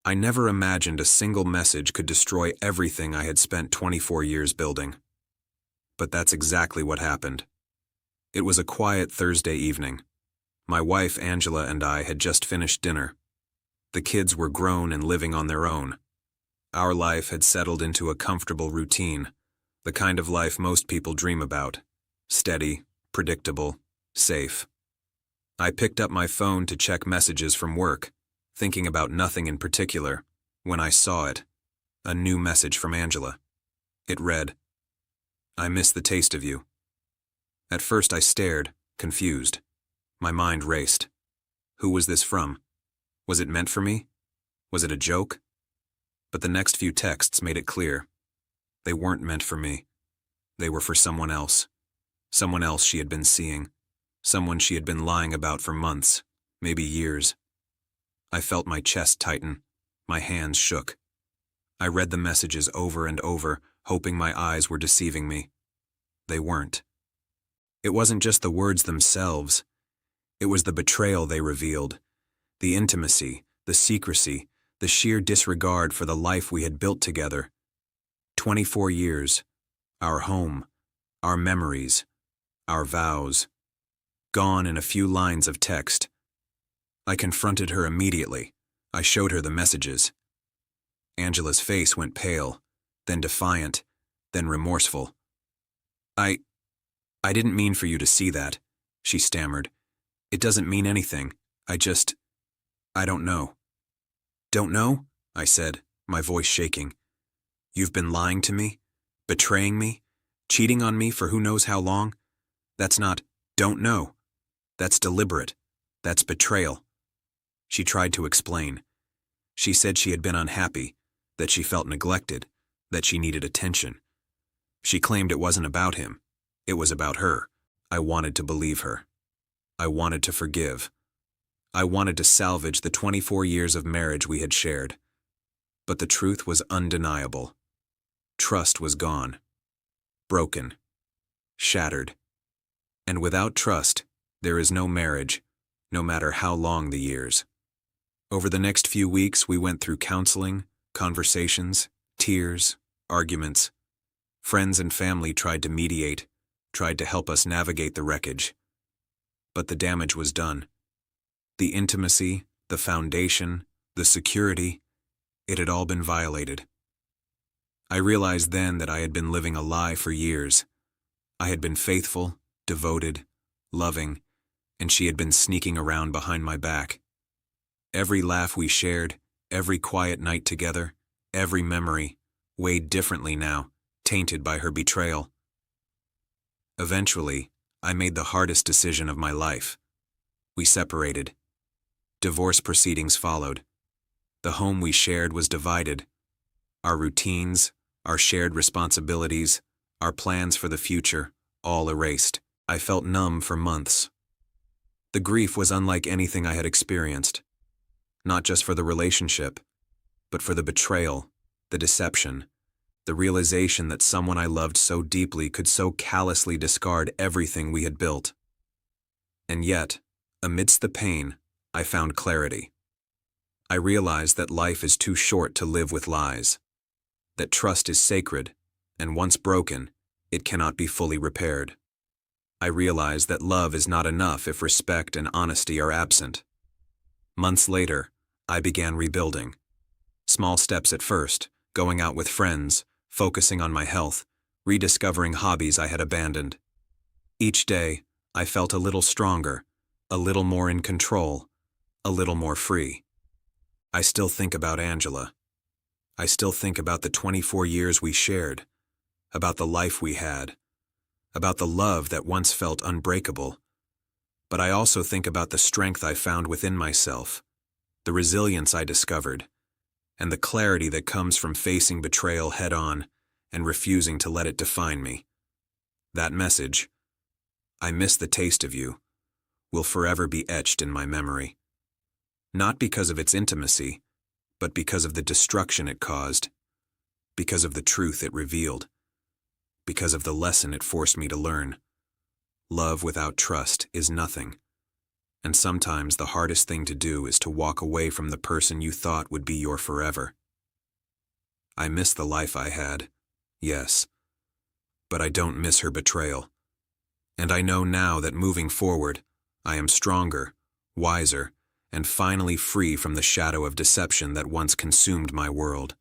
I never imagined a single message could destroy everything I had spent 24 years building. But that's exactly what happened. It was a quiet Thursday evening. My wife, Angela, and I had just finished dinner. The kids were grown and living on their own. Our life had settled into a comfortable routine, the kind of life most people dream about. Steady, predictable, safe. I picked up my phone to check messages from work, thinking about nothing in particular, when I saw it. A new message from Angela. It read, "I miss the taste of you." At first I stared, confused. My mind raced. Who was this from? Was it meant for me? Was it a joke? But the next few texts made it clear. They weren't meant for me. They were for someone else. Someone else she had been seeing. Someone she had been lying about for months, maybe years. I felt my chest tighten. My hands shook. I read the messages over and over, hoping my eyes were deceiving me. They weren't. It wasn't just the words themselves. It was the betrayal they revealed, the intimacy, the secrecy, the sheer disregard for the life we had built together. 24 years, our home, our memories, our vows, gone in a few lines of text. I confronted her immediately. I showed her the messages. Angela's face went pale, then defiant, then remorseful. I didn't mean for you to see that," she stammered. "It doesn't mean anything. I don't know." "Don't know?" I said, my voice shaking. "You've been lying to me? Betraying me? Cheating on me for who knows how long? That's not, don't know. That's deliberate. That's betrayal." She tried to explain. She said she had been unhappy, that she felt neglected, that she needed attention. She claimed it wasn't about him. It was about her. I wanted to believe her. I wanted to forgive. I wanted to salvage the 24 years of marriage we had shared. But the truth was undeniable. Trust was gone. Broken. Shattered. And without trust, there is no marriage, no matter how long the years. Over the next few weeks, we went through counseling, conversations, tears, arguments. Friends and family tried to mediate, tried to help us navigate the wreckage. But the damage was done. The intimacy, the foundation, the security, it had all been violated. I realized then that I had been living a lie for years. I had been faithful, devoted, loving, and she had been sneaking around behind my back. Every laugh we shared, every quiet night together, every memory, weighed differently now, tainted by her betrayal. Eventually, I made the hardest decision of my life. We separated. Divorce proceedings followed. The home we shared was divided. Our routines, our shared responsibilities, our plans for the future, all erased. I felt numb for months. The grief was unlike anything I had experienced. Not just for the relationship, but for the betrayal, the deception, the realization that someone I loved so deeply could so callously discard everything we had built. And yet, amidst the pain, I found clarity. I realized that life is too short to live with lies, that trust is sacred, and once broken, it cannot be fully repaired. I realized that love is not enough if respect and honesty are absent. Months later, I began rebuilding. Small steps at first, going out with friends, focusing on my health, rediscovering hobbies I had abandoned. Each day, I felt a little stronger, a little more in control, a little more free. I still think about Angela. I still think about the 24 years we shared, about the life we had, about the love that once felt unbreakable. But I also think about the strength I found within myself, the resilience I discovered, and the clarity that comes from facing betrayal head-on and refusing to let it define me. That message, "I miss the taste of you," will forever be etched in my memory. Not because of its intimacy, but because of the destruction it caused, because of the truth it revealed, because of the lesson it forced me to learn. Love without trust is nothing, And sometimes the hardest thing to do is to walk away from the person you thought would be your forever. I miss the life I had, yes, but I don't miss her betrayal. And I know now that moving forward, I am stronger, wiser, and finally free from the shadow of deception that once consumed my world.